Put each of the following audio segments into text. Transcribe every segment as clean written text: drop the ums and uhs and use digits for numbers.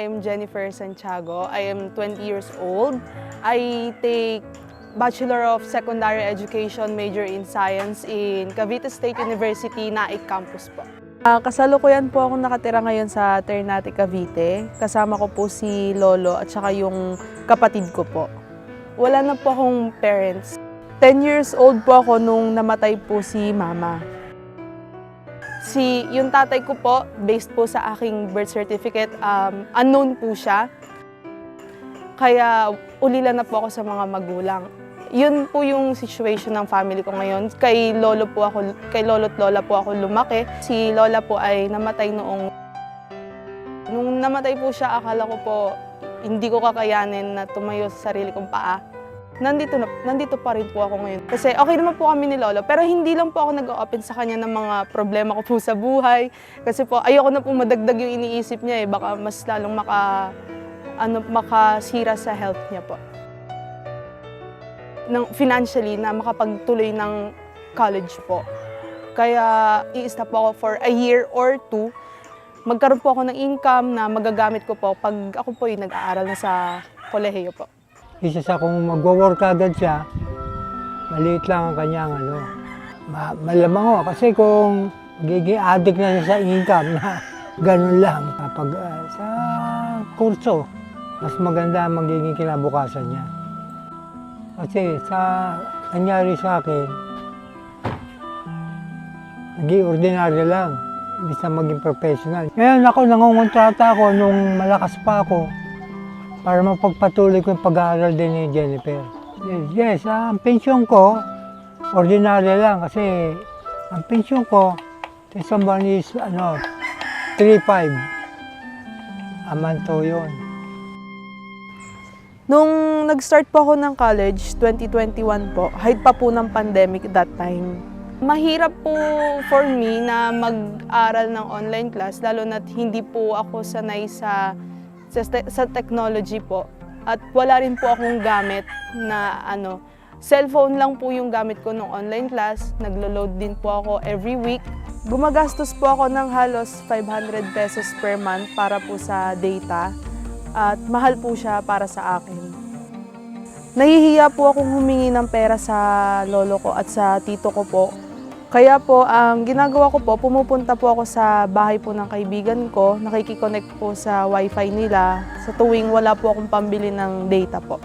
I am Jennifer Santiago. I am 20 years old. I take Bachelor of Secondary Education major in Science in Cavite State University, Naik Campus po. Kasalukuyan po akong nakatira ngayon sa Ternate, Cavite. Kasama ko po si Lolo at saka yung kapatid ko po. Wala na po akong parents. 10 years old po ako nung namatay po si Mama. Yung tatay ko po, based po sa aking birth certificate, unknown po siya. Kaya ulila na po ako sa mga magulang. Yun po yung situation ng family ko ngayon. Kay lolo at lola po ako lumaki. Si lola po ay namatay noong... Nung namatay po siya, akala ko po hindi ko kakayanin na tumayo sa sarili kong paa. Nandito pa rin po ako ngayon. Kasi okay naman po kami ni lolo, pero hindi lang po ako nag-open sa kanya ng mga problema ko po sa buhay. Kasi po ayoko na po madagdag yung iniisip niya baka mas lalong makasira sa health niya po. Financially, na makapagtuloy ng college po. Kaya i-stop po ako for a year or two. Magkaroon po ako ng income na magagamit ko po pag ako po yung nag-aaral na sa kolehiyo po. Isa sa kung mag-work agad siya, maliit lang ang kanyang malamang ho. Kasi kung magiging addict na siya sa income na ganun lang, kapag sa kurso, mas maganda ang magiging kinabukasan niya. Kasi sa nangyari sa akin, naging ordinaryo lang, hindi sa maging professional. Ngayon ako, nangungontrata ako nung malakas pa ako para mapagpatuloy ko yung pag-aaral din ni Jennifer. Yes, ang pensyon ko, ordinaryo lang kasi ang pensyon ko, isang buwan is 3,500 a month to yun. Nung nag-start po ako ng college, 2021 po, height pa po ng pandemic that time. Mahirap po for me na mag-aral ng online class, lalo na't hindi po ako sanay sa technology po. At wala rin po akong gamit na cellphone lang po yung gamit ko nung online class. Naglo-load din po ako every week. Gumagastos po ako ng halos 500 pesos per month para po sa data. At mahal po siya para sa akin. Nahihiya po akong humingi ng pera sa lolo ko at sa tito ko po. Kaya po, ang ginagawa ko po, pumupunta po ako sa bahay po ng kaibigan ko, nakikiconnect po sa wifi nila sa tuwing wala po akong pambili ng data po.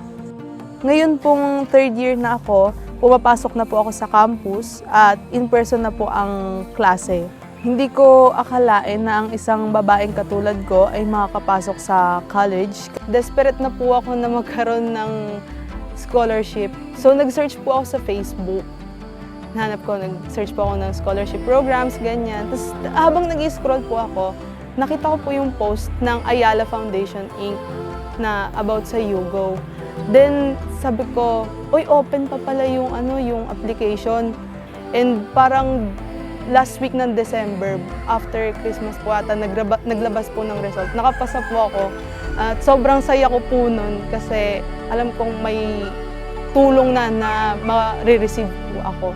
Ngayon pong third year na ako, pumapasok na po ako sa campus at in-person na po ang klase. Hindi ko akalain na ang isang babaeng katulad ko ay makakapasok sa college. Desperate na po ako na magkaroon ng scholarship. So nag-search po ako sa Facebook. Nag-search po ako ng scholarship programs, ganyan. Tapos habang nag-scroll po ako, nakita ko po yung post ng Ayala Foundation Inc. na about sa YouGo. Then sabi ko, oy, open pa pala yung application. And parang last week ng December, after Christmas po ata, naglabas po ng result. Nakapasa po ako at sobrang saya ko po nun kasi alam kong may tulong na ma-receive po ako.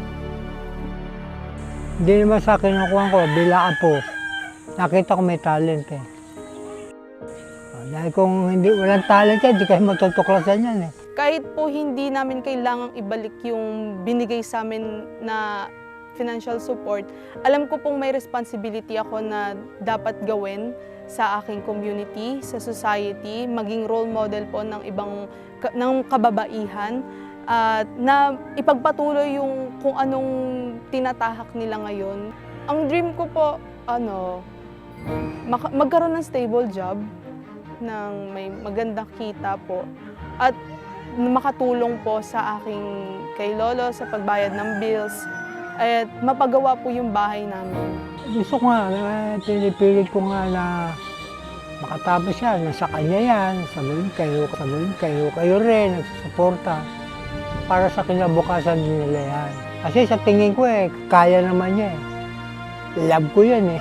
Hindi naman sa akin nakuha ko, bila po. Nakita ko may talent Dahil kung walang talent hindi kayo matutuklasan yan Kahit po hindi namin kailangang ibalik yung binigay sa amin na financial support, alam ko pong may responsibility ako na dapat gawin sa aking community, sa society, maging role model po ng kababaihan, at na ipagpatuloy yung kung anong tinatahak nila ngayon. Ang dream ko po, magkaroon ng stable job, ng may magandang kita po, at makatulong po sa aking kay lolo sa pagbayad ng bills, at mapagawa po yung bahay namin. Gusto ko nga, pinipilit ko nga na makatapos siya, nasa kanya yan, sabihin kayo rin, nagsusuporta para sa kinabukasan din nila yan. Kasi sa tingin ko kaya naman niya Love ko yan